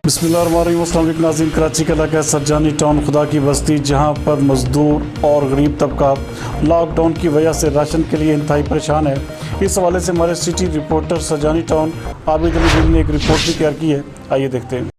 बिस्मिल्लाहिर्रहमानिर्रहीम। नाज़रीन, कराची का इलाका सरजानी टाउन खुदा की बस्ती, जहां पर मज़दूर और गरीब तबका लॉकडाउन की वजह से राशन के लिए इंतहाई परेशान है। इस हवाले से हमारे city reporter Sarjani town Abid Ali Bin ने एक रिपोर्ट भी तैयार की है। आइए देखते हैं।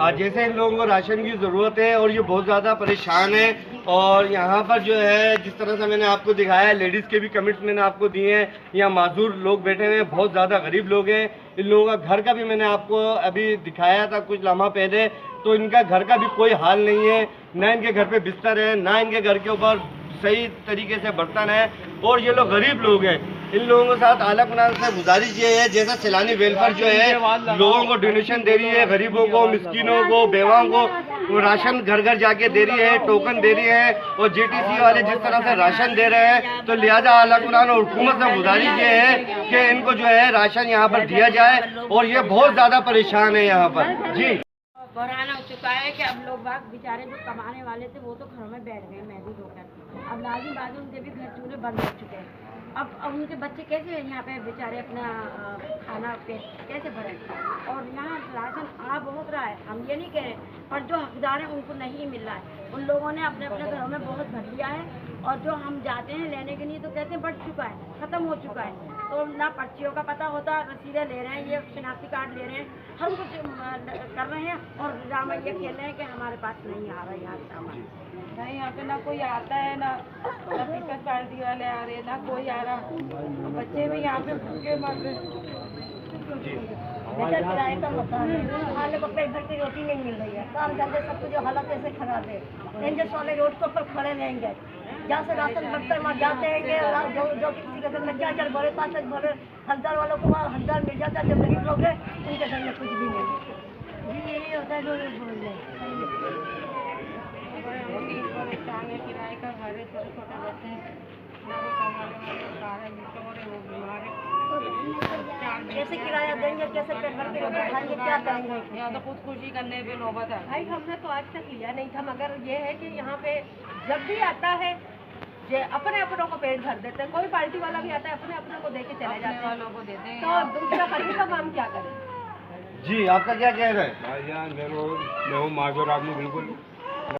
आज जैसे इन लोगों को राशन की ज़रूरत है और ये बहुत ज़्यादा परेशान है। और यहाँ पर जो है जिस तरह से मैंने आपको दिखाया है, लेडीज़ के भी कमेंट्स मैंने आपको दिए हैं। यहाँ माजूर लोग बैठे हुए हैं, बहुत ज़्यादा गरीब लोग हैं। इन लोगों का घर का भी मैंने आपको अभी दिखाया था कुछ लम्हा पहले। तो इनका घर का भी कोई हाल नहीं है, ना इनके घर पे बिस्तर है, ना इनके घर के ऊपर सही तरीके से बर्तन है। और ये लोग गरीब लोग हैं। इन लोगों के साथ आला कुनाल से गुजारिश ये है, जैसा सैलानी वेलफेयर जो है लोगों को डोनेशन दे रही है, गरीबों को, मिस्किनों को, बेवाओं को राशन घर घर जाके दे रही है, टोकन दे रही है। और जीटीसी वाले जिस तरह से राशन दे रहे हैं, तो लिहाजा आला कुनाल और हुकूमत से गुजारिश ये है कि इनको जो है राशन यहाँ पर दिया जाए। और ये बहुत ज़्यादा परेशान है यहाँ पर। जी, बुराना हो चुका है कि अब लोग बाग बेचारे जो कमाने वाले थे वो तो घरों में बैठ गए महदूद होकर। अब लाजिम बाजू उनके भी घर चूल्हे बंद हो चुके हैं। अब उनके बच्चे कैसे यहाँ पे बेचारे अपना खाना पे कैसे भरें। और यहाँ राशन आ बहुत रहा है, हम ये नहीं कह रहे, पर जो हकदार हैं उनको नहीं मिल रहा है। उन लोगों ने अपने अपने घरों में बहुत भर लिया है। और जो हम जाते हैं लेने के लिए तो कहते हैं बढ़ चुका है, ख़त्म हो चुका है। तो ना पर्चियों का पता होता, रसीदें ले रहे हैं, ये शनाख्ती कार्ड ले रहे हैं, हम कुछ कर रहे हैं और ड्रामा ये खेल रहे हैं कि हमारे पास नहीं आ रहा है यहाँ सामान। नहीं, यहाँ पे ना कोई आता है, ना पीपल्स पार्टी वाले आ रहे हैं, ना कोई आ रहा। बच्चे भी यहाँ पे भूखे मर रहे। किराए का मकान है, खाने को पेट भर की रोटी नहीं मिल रही है, काम धंधे सब कुछ हालत ऐसे खराब है। एंजल्स वाले रोड के ऊपर खड़े रहेंगे, जहाँ से राशन बढ़ता है वहाँ जाते हैं जो किसी के घर में 4-4 भरे 5-5 भरे, हकदार वालों को वहाँ हकदार मिल जाता है। जो गरीब लोग हैं उनके घर में कुछ भी नहीं। जी, यही होता है जो बोल रहे हैं। किराए का घर है, छोटे छोटे बच्चे हैं, कैसे किराया देंगे, कैसे पेट भर के रोटी खाएंगे, क्या करेंगे। यहाँ तो खुदकुशी करने पे नौबत है। भाई हमने तो आज तक लिया नहीं था, मगर ये है कि यहाँ पे जब भी आता है ये अपने अपनों को पेट भर देते हैं। कोई पार्टी वाला भी आता है अपने अपनों को दे के चले जाते हैं, वालों को देते हैं। तो दूसरा पार्टी का काम क्या करें। जी, आपका क्या कह रहे हैं? भाईजान देखो, मैं हूँ माजूर आदमी, बिल्कुल